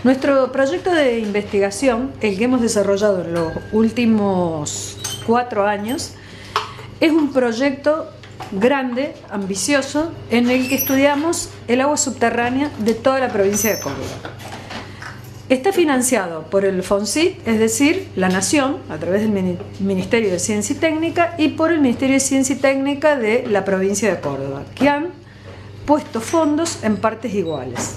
Nuestro proyecto de investigación, el que hemos desarrollado en los últimos 4 años, es un proyecto grande, ambicioso, en el que estudiamos el agua subterránea de toda la provincia de Córdoba. Está financiado por el FONSIT, es decir, la Nación, a través del Ministerio de Ciencia y Técnica, y por el Ministerio de Ciencia y Técnica de la provincia de Córdoba, que han puesto fondos en partes iguales.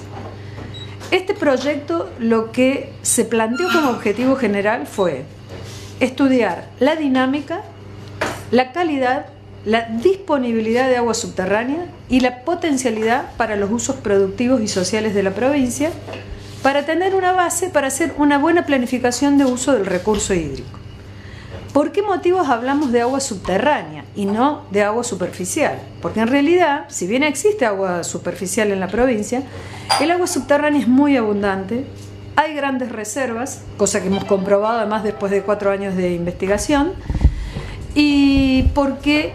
Este proyecto, lo que se planteó como objetivo general fue estudiar la dinámica, la calidad, la disponibilidad de agua subterránea y la potencialidad para los usos productivos y sociales de la provincia, para tener una base para hacer una buena planificación de uso del recurso hídrico. ¿Por qué motivos hablamos de agua subterránea y no de agua superficial? Porque en realidad, si bien existe agua superficial en la provincia, el agua subterránea es muy abundante, hay grandes reservas, cosa que hemos comprobado además después de 4 años de investigación, y porque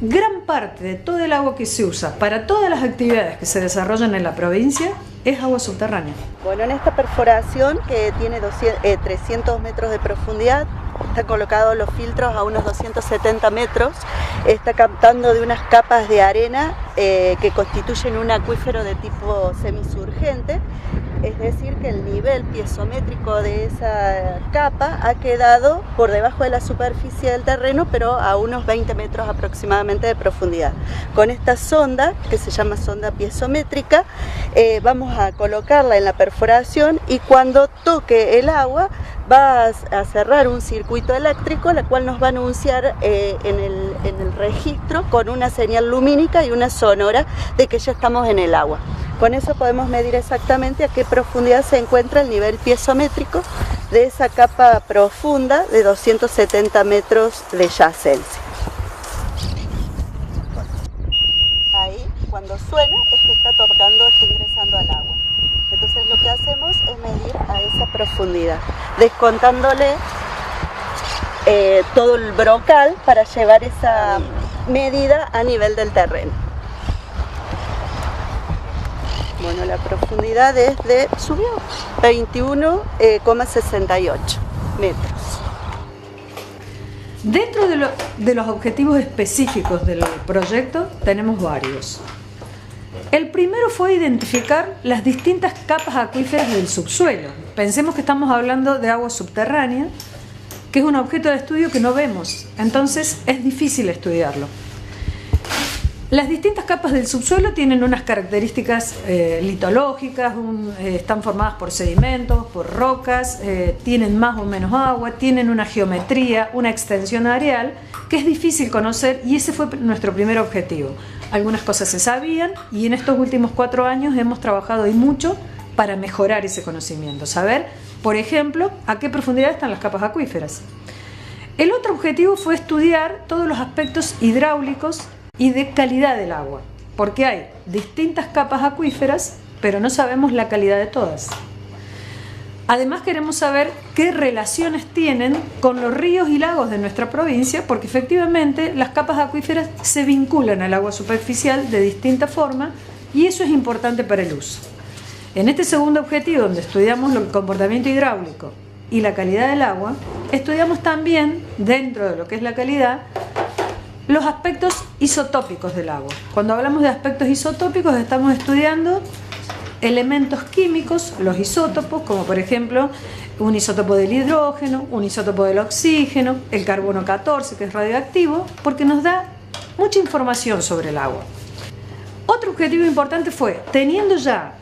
gran parte de todo el agua que se usa para todas las actividades que se desarrollan en la provincia es agua subterránea. Bueno, en esta perforación que tiene 300 metros de profundidad, están colocados los filtros a unos 270 metros, está captando de unas capas de arena que constituyen un acuífero de tipo semisurgente, es decir que el nivel piezométrico de esa capa ha quedado por debajo de la superficie del terreno, pero a unos 20 metros aproximadamente de profundidad. Con esta sonda, que se llama sonda piezométrica, vamos a colocarla en la perforación y cuando toque el agua va a cerrar un circuito eléctrico, la cual nos va a anunciar en el registro con una señal lumínica y una sonora de que ya estamos en el agua. Con eso podemos medir exactamente a qué profundidad se encuentra el nivel piezométrico de esa capa profunda de 270 metros de yacencia. Ahí, cuando suena, es que está tocando, está ingresando al agua. Entonces lo que hacemos es medir a esa profundidad, descontándole todo el brocal para llevar esa medida a nivel del terreno. Bueno, la profundidad subió 21,68 metros. Dentro de los objetivos específicos del proyecto tenemos varios. El primero fue identificar las distintas capas acuíferas del subsuelo. Pensemos que estamos hablando de agua subterránea, que es un objeto de estudio que no vemos, entonces es difícil estudiarlo. Las distintas capas del subsuelo tienen unas características litológicas, están formadas por sedimentos, por rocas, tienen más o menos agua, tienen una geometría, una extensión areal que es difícil conocer y ese fue nuestro primer objetivo. Algunas cosas se sabían y en estos últimos 4 años hemos trabajado y mucho para mejorar ese conocimiento, saber, por ejemplo, a qué profundidad están las capas acuíferas. El otro objetivo fue estudiar todos los aspectos hidráulicos y de calidad del agua, porque hay distintas capas acuíferas, pero no sabemos la calidad de todas. Además queremos saber qué relaciones tienen con los ríos y lagos de nuestra provincia, porque efectivamente las capas acuíferas se vinculan al agua superficial de distinta forma y eso es importante para el uso. En este segundo objetivo, donde estudiamos el comportamiento hidráulico y la calidad del agua, estudiamos también, dentro de lo que es la calidad, los aspectos isotópicos del agua. Cuando hablamos de aspectos isotópicos estamos estudiando elementos químicos, los isótopos, como por ejemplo un isótopo del hidrógeno, un isótopo del oxígeno, el carbono 14 que es radioactivo, porque nos da mucha información sobre el agua. Otro objetivo importante fue, teniendo ya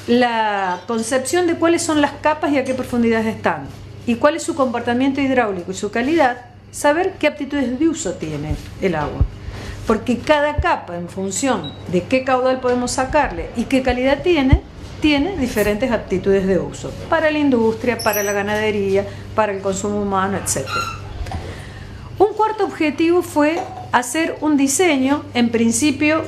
la concepción de cuáles son las capas y a qué profundidades están, y cuál es su comportamiento hidráulico y su calidad, saber qué aptitudes de uso tiene el agua. Porque cada capa, en función de qué caudal podemos sacarle y qué calidad tiene diferentes aptitudes de uso. Para la industria, para la ganadería, para el consumo humano, etc. Un cuarto objetivo fue hacer un diseño, en principio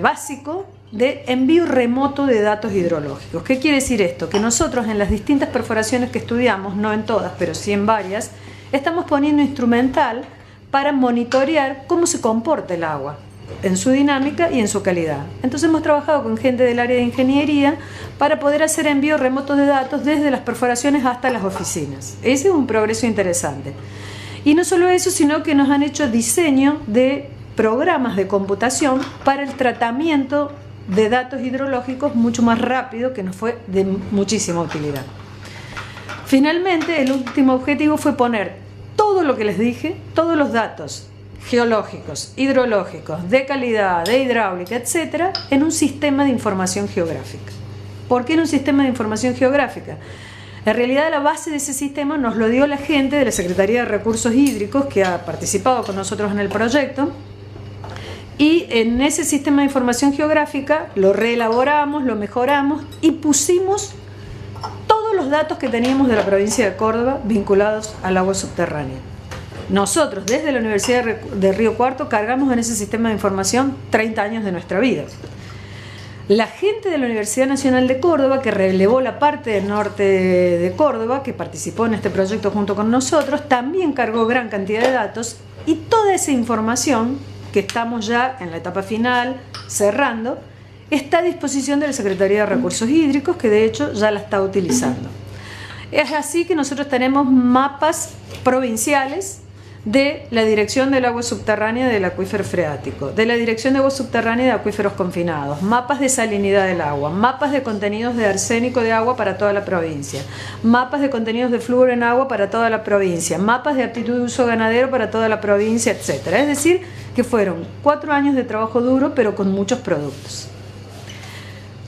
básico, de envío remoto de datos hidrológicos. ¿Qué quiere decir esto? Que nosotros en las distintas perforaciones que estudiamos, no en todas, pero sí en varias, estamos poniendo instrumental para monitorear cómo se comporta el agua. en su dinámica y en su calidad. Entonces hemos trabajado con gente del área de ingeniería para poder hacer envíos remotos de datos desde las perforaciones hasta las oficinas. Ese es un progreso interesante. Y no solo eso, sino que nos han hecho diseño de programas de computación para el tratamiento de datos hidrológicos mucho más rápido, que nos fue de muchísima utilidad. Finalmente, el último objetivo fue poner todo lo que les dije, todos los datos geológicos, hidrológicos, de calidad, de hidráulica, etcétera, en un sistema de información geográfica. ¿Por qué en un sistema de información geográfica? En realidad la base de ese sistema nos lo dio la gente de la Secretaría de Recursos Hídricos que ha participado con nosotros en el proyecto, y en ese sistema de información geográfica lo reelaboramos, lo mejoramos y pusimos todos los datos que teníamos de la provincia de Córdoba vinculados al agua subterránea. Nosotros, desde la Universidad de Río Cuarto, cargamos en ese sistema de información 30 años de nuestra vida. La gente de la Universidad Nacional de Córdoba, que relevó la parte del norte de Córdoba, que participó en este proyecto junto con nosotros, también cargó gran cantidad de datos, y toda esa información, que estamos ya en la etapa final, cerrando, está a disposición de la Secretaría de Recursos Hídricos, que de hecho ya la está utilizando. Es así que nosotros tenemos mapas provinciales de la Dirección del Agua Subterránea del Acuífero Freático, de la Dirección de Agua Subterránea de Acuíferos Confinados, mapas de salinidad del agua, mapas de contenidos de arsénico de agua para toda la provincia, mapas de contenidos de flúor en agua para toda la provincia, mapas de aptitud de uso ganadero para toda la provincia, etc. Es decir, que fueron 4 años de trabajo duro, pero con muchos productos.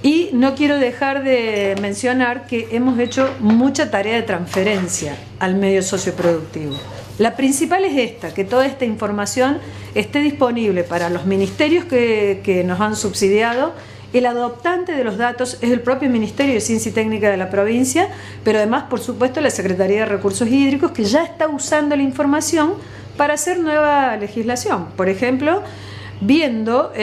Y no quiero dejar de mencionar que hemos hecho mucha tarea de transferencia al medio socioproductivo. La principal es esta, que toda esta información esté disponible para los ministerios que nos han subsidiado. El adoptante de los datos es el propio Ministerio de Ciencia y Técnica de la provincia, pero además, por supuesto, la Secretaría de Recursos Hídricos, que ya está usando la información para hacer nueva legislación. Por ejemplo, viendo,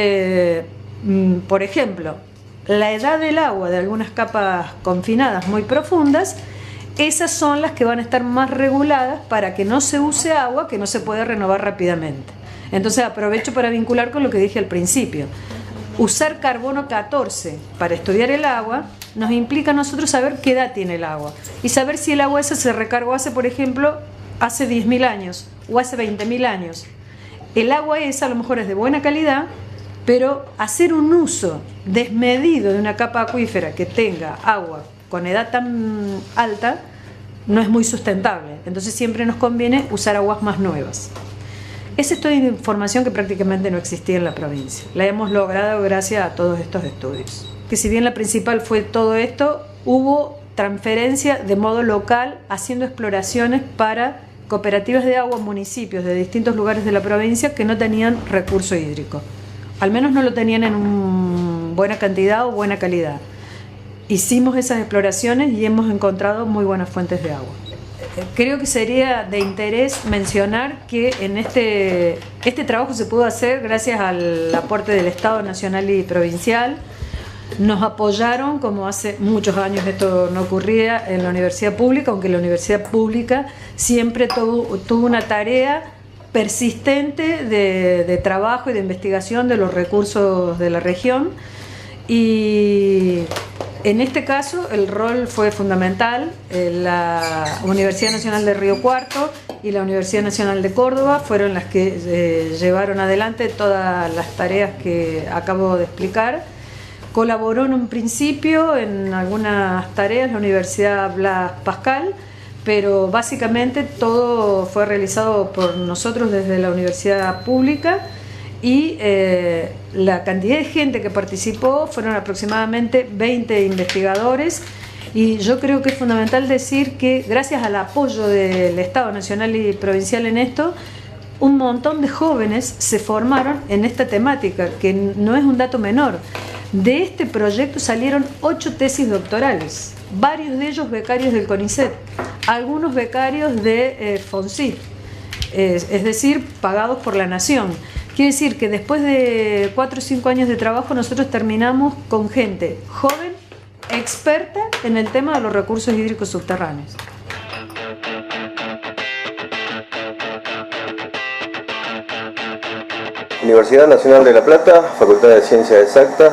la edad del agua de algunas capas confinadas muy profundas, esas son las que van a estar más reguladas para que no se use agua que no se puede renovar rápidamente. Entonces aprovecho para vincular con lo que dije al principio. Usar carbono 14 para estudiar el agua nos implica a nosotros saber qué edad tiene el agua y saber si el agua esa se recargó hace, por ejemplo, hace 10.000 años o hace 20.000 años. El agua esa a lo mejor es de buena calidad, pero hacer un uso desmedido de una capa acuífera que tenga agua con edad tan alta no es muy sustentable. Entonces siempre nos conviene usar aguas más nuevas. Esa es toda información que prácticamente no existía en la provincia. La hemos logrado gracias a todos estos estudios. Que si bien la principal fue todo esto, hubo transferencia de modo local, haciendo exploraciones para cooperativas de agua, municipios de distintos lugares de la provincia que no tenían recurso hídrico. Al menos no lo tenían en buena cantidad o buena calidad. Hicimos esas exploraciones y hemos encontrado muy buenas fuentes de agua. Creo que sería de interés mencionar que en este trabajo se pudo hacer gracias al aporte del Estado nacional y provincial. Nos apoyaron, como hace muchos años esto no ocurría en la universidad pública, aunque la universidad pública siempre tuvo una tarea persistente de trabajo y de investigación de los recursos de la región. Y en este caso el rol fue fundamental. La Universidad Nacional de Río Cuarto y la Universidad Nacional de Córdoba fueron las que llevaron adelante todas las tareas que acabo de explicar. Colaboró en un principio en algunas tareas la Universidad Blas Pascal, pero básicamente todo fue realizado por nosotros desde la universidad pública. Y la cantidad de gente que participó fueron aproximadamente 20 investigadores, y yo creo que es fundamental decir que gracias al apoyo del Estado nacional y provincial en esto, un montón de jóvenes se formaron en esta temática, que no es un dato menor. De este proyecto salieron 8 tesis doctorales, varios de ellos becarios del CONICET, algunos becarios de FONSIT, es decir, pagados por la Nación. Quiere decir que después de 4 o 5 años de trabajo nosotros terminamos con gente joven, experta en el tema de los recursos hídricos subterráneos. Universidad Nacional de La Plata, Facultad de Ciencias Exactas.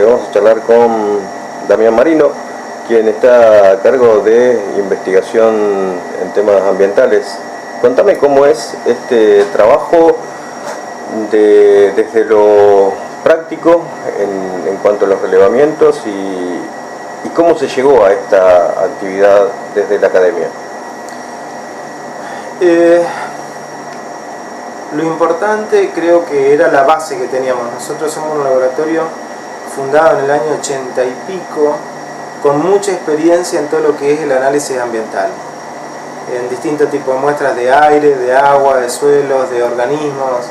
Vamos a charlar con Damián Marino, quien está a cargo de investigación en temas ambientales. Contame cómo es este trabajo desde lo práctico en cuanto a los relevamientos y cómo se llegó a esta actividad desde la academia. Lo importante creo que era la base que teníamos. Nosotros somos un laboratorio fundado en el año 80 y pico, con mucha experiencia en todo lo que es el análisis ambiental, en distintos tipos de muestras de aire, de agua, de suelos, de organismos.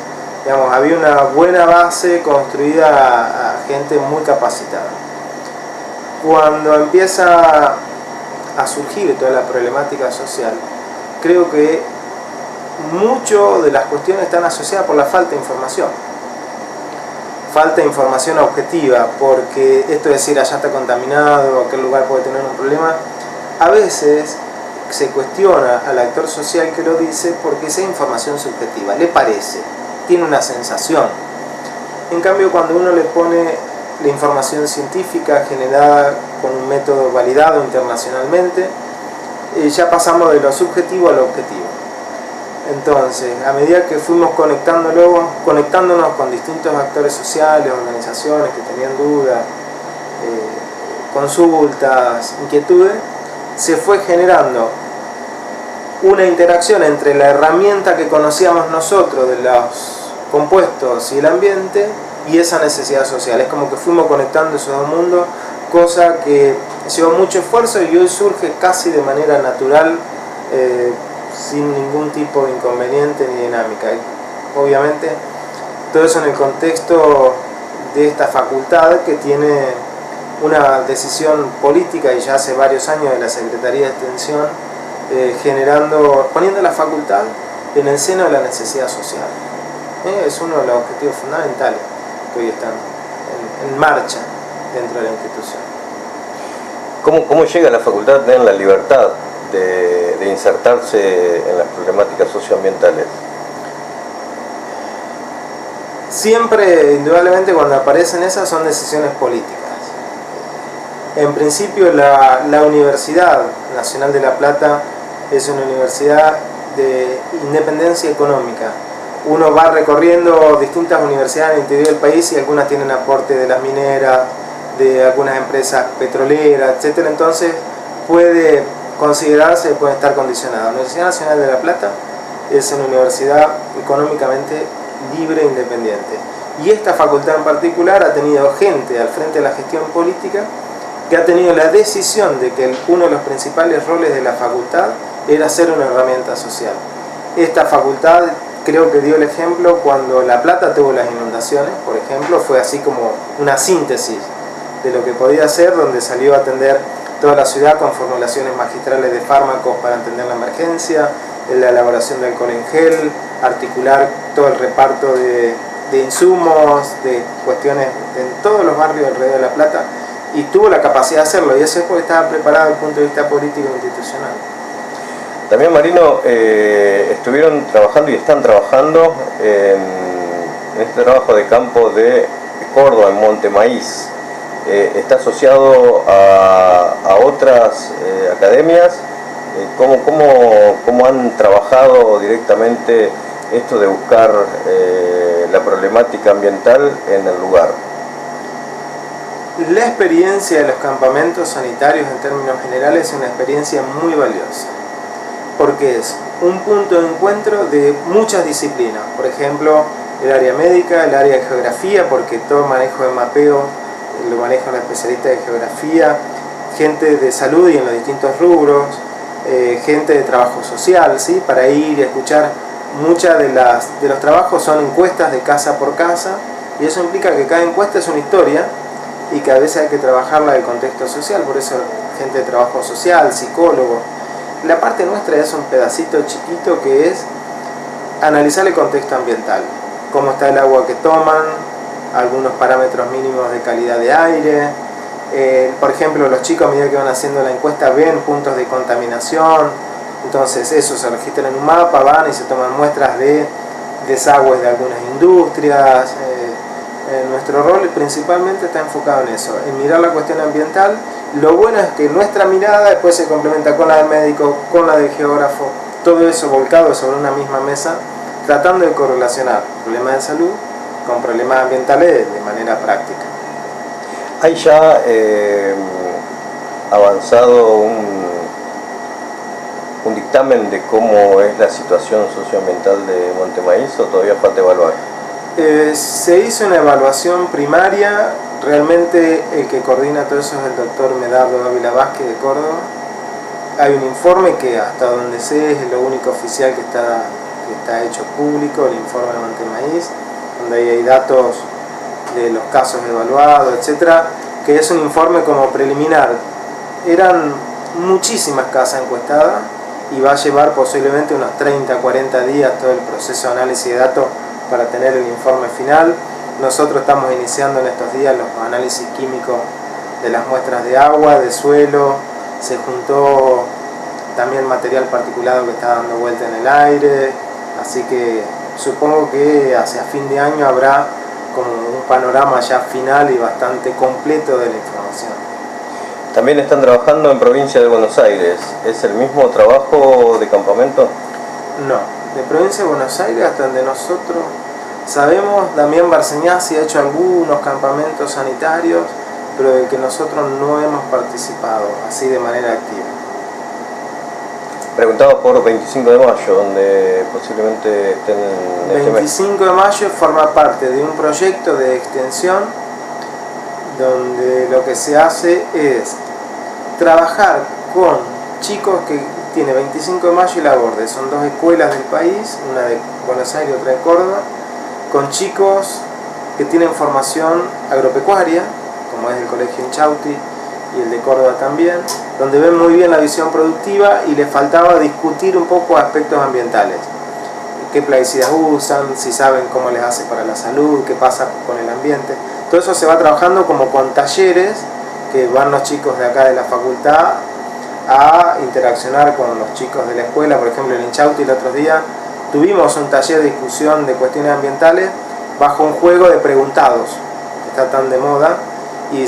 Digamos, había una buena base construida a gente muy capacitada. Cuando empieza a surgir toda la problemática social, creo que mucho de las cuestiones están asociadas por la falta de información. Falta de información objetiva, porque esto de decir allá está contaminado, aquel lugar puede tener un problema, a veces se cuestiona al actor social que lo dice porque esa información subjetiva, le parece, tiene una sensación. En cambio, cuando uno le pone la información científica generada con un método validado internacionalmente, ya pasamos de lo subjetivo a lo objetivo. Entonces, a medida que fuimos conectándonos con distintos actores sociales, organizaciones que tenían dudas, consultas, inquietudes, se fue generando una interacción entre la herramienta que conocíamos nosotros de los compuestos y el ambiente y esa necesidad social. Es como que fuimos conectando esos dos mundos, cosa que llevó mucho esfuerzo y hoy surge casi de manera natural, sin ningún tipo de inconveniente ni dinámica. Obviamente, todo eso en el contexto de esta facultad que tiene una decisión política y ya hace varios años de la Secretaría de Extensión, poniendo la facultad en el seno de la necesidad social. Es uno de los objetivos fundamentales que hoy están en marcha dentro de la institución. ¿Cómo llega la facultad a tener la libertad de insertarse en las problemáticas socioambientales? Siempre, indudablemente, cuando aparecen esas son decisiones políticas. En principio, la Universidad Nacional de La Plata es una universidad de independencia económica. Uno va recorriendo distintas universidades en el interior del país y algunas tienen aporte de las mineras, de algunas empresas petroleras, etc. Entonces puede considerarse, puede estar condicionada. La Universidad Nacional de La Plata es una universidad económicamente libre e independiente. Y esta facultad en particular ha tenido gente al frente de la gestión política que ha tenido la decisión de que uno de los principales roles de la facultad era ser una herramienta social. Esta facultad creo que dio el ejemplo cuando La Plata tuvo las inundaciones, por ejemplo, fue así como una síntesis de lo que podía ser, donde salió a atender toda la ciudad con formulaciones magistrales de fármacos para atender la emergencia, la elaboración de alcohol en gel, articular todo el reparto de insumos, de cuestiones en todos los barrios alrededor de La Plata, y tuvo la capacidad de hacerlo, y eso es porque estaba preparado desde el punto de vista político e institucional. Damián Marino, estuvieron trabajando y están trabajando en este trabajo de campo de Córdoba, en Monte Maíz. Está asociado a otras academias. ¿Cómo han trabajado directamente esto de buscar la problemática ambiental en el lugar? La experiencia de los campamentos sanitarios en términos generales es una experiencia muy valiosa, porque es un punto de encuentro de muchas disciplinas. Por ejemplo, el área médica, el área de geografía, porque todo manejo de mapeo lo manejan los especialistas de geografía, gente de salud y en los distintos rubros, gente de trabajo social, ¿sí? Para ir y escuchar. Muchas de los trabajos son encuestas de casa por casa, y eso implica que cada encuesta es una historia y que a veces hay que trabajarla del contexto social. Por eso gente de trabajo social, psicólogo. La parte nuestra es un pedacito chiquito que es analizar el contexto ambiental, cómo está el agua que toman, algunos parámetros mínimos de calidad de aire. Por ejemplo, los chicos a medida que van haciendo la encuesta ven puntos de contaminación, entonces eso se registra en un mapa, van y se toman muestras de desagües de algunas industrias. Nuestro rol principalmente está enfocado en eso, en mirar la cuestión ambiental. Lo bueno es que nuestra mirada después se complementa con la del médico, con la del geógrafo, todo eso volcado sobre una misma mesa, tratando de correlacionar problemas de salud con problemas ambientales de manera práctica. ¿Hay ya avanzado un dictamen de cómo es la situación socioambiental de Monte Maíz o todavía falta evaluar? Se hizo una evaluación primaria, realmente el que coordina todo eso es el doctor Medardo Ávila Vázquez de Córdoba. Hay un informe que hasta donde sé es lo único oficial que está hecho público, el informe de Monte Maíz, donde hay datos de los casos evaluados, etcétera, que es un informe como preliminar. Eran muchísimas casas encuestadas y va a llevar posiblemente unos 30, 40 días todo el proceso de análisis de datos para tener el informe final. Nosotros estamos iniciando en estos días los análisis químicos de las muestras de agua, de suelo, se juntó también material particulado que está dando vuelta en el aire, así que supongo que hacia fin de año habrá como un panorama ya final y bastante completo de la información. También están trabajando en provincia de Buenos Aires. ¿Es el mismo trabajo de campamento? No. De provincia de Buenos Aires, hasta donde nosotros sabemos, Damián Barceñazzi ha hecho algunos campamentos sanitarios, pero de que nosotros no hemos participado así de manera activa. Preguntaba por 25 de mayo, donde posiblemente estén en 25 de mayo forma parte de un proyecto de extensión donde lo que se hace es trabajar con chicos que tiene 25 de mayo y La Borde, son dos escuelas del país, una de Buenos Aires y otra de Córdoba, con chicos que tienen formación agropecuaria, como es el Colegio Inchausti y el de Córdoba también, donde ven muy bien la visión productiva y les faltaba discutir un poco aspectos ambientales. Qué plaguicidas usan, si saben cómo les hace para la salud, qué pasa con el ambiente. Todo eso se va trabajando como con talleres que van los chicos de acá de la facultad a interaccionar con los chicos de la escuela. Por ejemplo, en Inchausti el otro día tuvimos un taller de discusión de cuestiones ambientales bajo un juego de preguntados que está tan de moda, y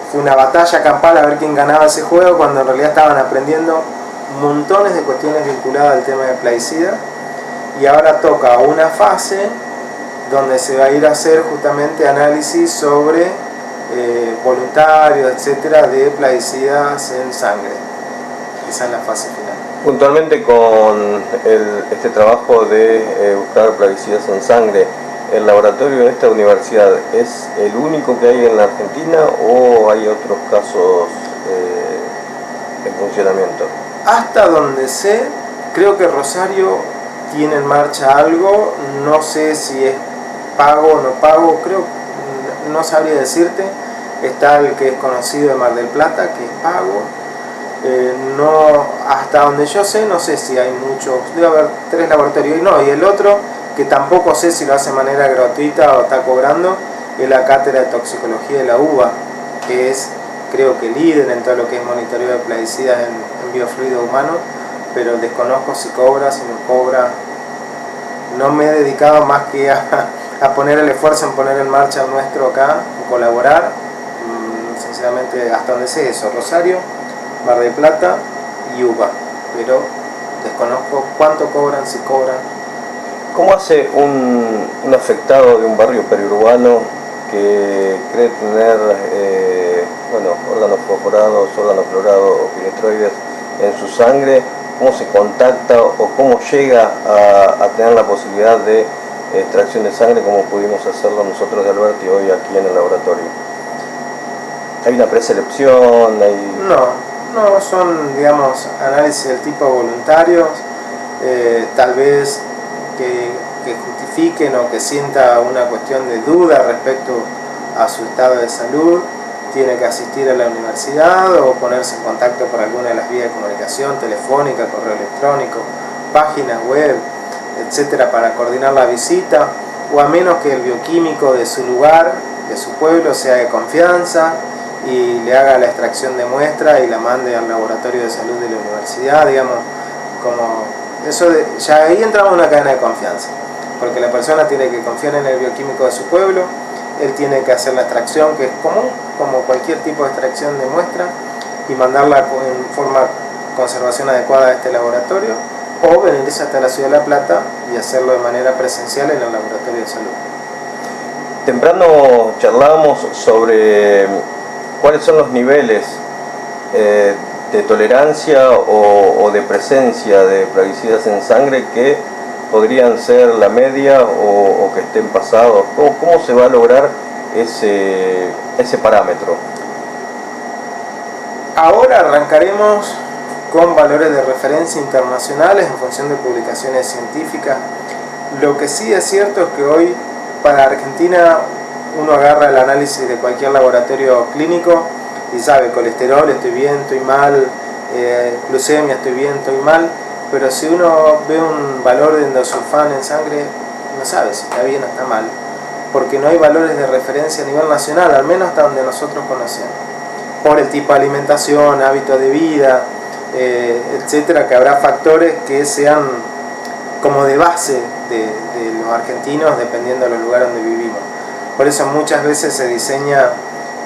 fue una batalla campal a ver quién ganaba ese juego, cuando en realidad estaban aprendiendo montones de cuestiones vinculadas al tema de plaguicidas. Y ahora toca una fase donde se va a ir a hacer justamente análisis sobre voluntarios, etcétera, de plaguicidas en sangre. Esa es la fase final. Puntualmente con este trabajo de buscar plaguicidas en sangre, ¿el laboratorio de esta universidad es el único que hay en la Argentina o hay otros casos en funcionamiento? Hasta donde sé, creo que Rosario tiene en marcha algo, no sé si es pago o no pago, creo, no sabría decirte. Está el que es conocido de Mar del Plata, que es pago. No, hasta donde yo sé, no sé si hay muchos, debe haber 3 laboratorios, y el otro, que tampoco sé si lo hace de manera gratuita o está cobrando, es la Cátedra de Toxicología de la UBA, que es, creo que líder en todo lo que es monitoreo de plaguicidas en biofluido humano, pero desconozco si cobra, si no cobra. No me he dedicado más que a poner el esfuerzo en poner en marcha el nuestro acá, colaborar. Sinceramente, hasta donde sé eso, Rosario, Mar del Plata y UBA, pero desconozco cuánto cobran, si cobran. ¿Cómo hace un afectado de un barrio periurbano que cree tener órganos fosforados, órganos clorados o piretroides en su sangre? ¿Cómo se contacta o cómo llega a tener la posibilidad de extracción de sangre como pudimos hacerlo nosotros de Alberti hoy aquí en el laboratorio? ¿Hay una preselección? No, son, digamos, análisis del tipo voluntarios, tal vez que justifiquen o que sienta una cuestión de duda respecto a su estado de salud, tiene que asistir a la universidad o ponerse en contacto por alguna de las vías de comunicación, telefónica, correo electrónico, páginas web, etcétera, para coordinar la visita, o a menos que el bioquímico de su lugar, de su pueblo, sea de confianza y le haga la extracción de muestra y la mande al laboratorio de salud de la universidad, digamos, como eso ya ahí entramos en una cadena de confianza. porque la persona tiene que confiar en el bioquímico de su pueblo, él tiene que hacer la extracción, que es común, como cualquier tipo de extracción de muestra, y mandarla en forma conservación adecuada a este laboratorio, o venirse hasta la ciudad de La Plata y hacerlo de manera presencial en el laboratorio de salud. Temprano charlábamos sobre cuáles son los niveles de tolerancia o de presencia de plaguicidas en sangre que podrían ser la media o que estén pasados. ¿Cómo se va a lograr ese parámetro? Ahora arrancaremos con valores de referencia internacionales en función de publicaciones científicas. Lo que sí es cierto es que hoy para Argentina uno agarra el análisis de cualquier laboratorio clínico y sabe colesterol, estoy bien, estoy mal, glucemia, estoy bien, estoy mal, pero si uno ve un valor de endosulfán en sangre no sabe si está bien o está mal, porque no hay valores de referencia a nivel nacional, al menos hasta donde nosotros conocemos, por el tipo de alimentación, hábito de vida, etcétera, que habrá factores que sean como de base de los argentinos dependiendo de los lugares donde vivimos. Por eso muchas veces se diseña,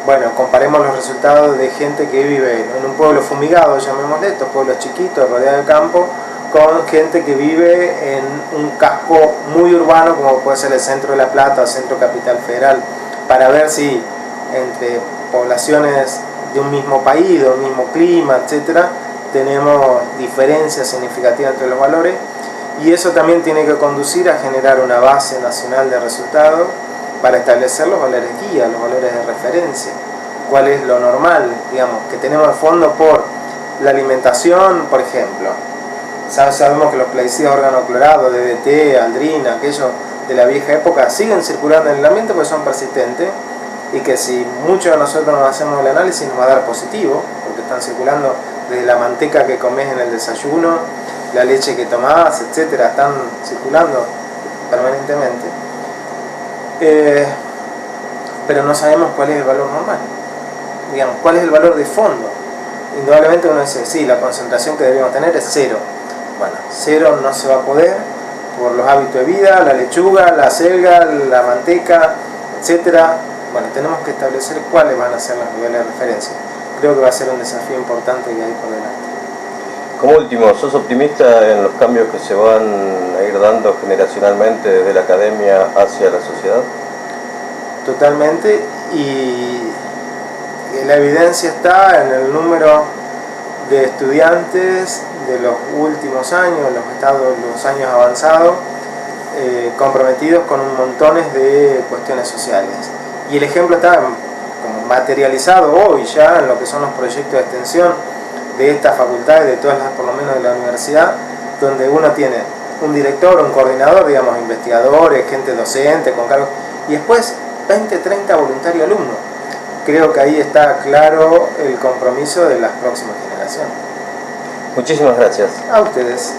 bueno, comparemos los resultados de gente que vive en un pueblo fumigado, llamémosle, estos pueblos chiquitos rodeados de campo, con gente que vive en un casco muy urbano como puede ser el centro de La Plata o centro capital federal, para ver si entre poblaciones de un mismo país, de un mismo clima, etcétera, tenemos diferencias significativas entre los valores, y eso también tiene que conducir a generar una base nacional de resultados para establecer los valores guía, los valores de referencia, cuál es lo normal, digamos, que tenemos de fondo por la alimentación, por ejemplo. Sabemos que los plaguicidas organoclorados, DDT, aldrina, aquellos de la vieja época, siguen circulando en el ambiente porque son persistentes, y que si muchos de nosotros nos hacemos el análisis nos va a dar positivo, porque están circulando desde la manteca que comes en el desayuno, la leche que tomás, etcétera, están circulando permanentemente. Pero no sabemos cuál es el valor normal, digamos, cuál es el valor de fondo. Indudablemente uno dice, sí, la concentración que debemos tener es 0. Bueno, 0 no se va a poder por los hábitos de vida, la lechuga, la selga, la manteca, etcétera. Bueno, tenemos que establecer cuáles van a ser los niveles de referencia. Creo que va a ser un desafío importante que hay por delante. Como último, ¿sos optimista en los cambios que se van a ir dando generacionalmente desde la academia hacia la sociedad? Totalmente, y la evidencia está en el número de estudiantes de los últimos años, los años avanzados, comprometidos con un montones de cuestiones sociales. Y el ejemplo está como materializado hoy ya en lo que son los proyectos de extensión de estas facultades, de todas las, por lo menos de la universidad, donde uno tiene un director, un coordinador, digamos, investigadores, gente docente con cargos, y después 20, 30 voluntarios alumnos. Creo que ahí está claro el compromiso de las próximas generaciones. Muchísimas gracias. A ustedes.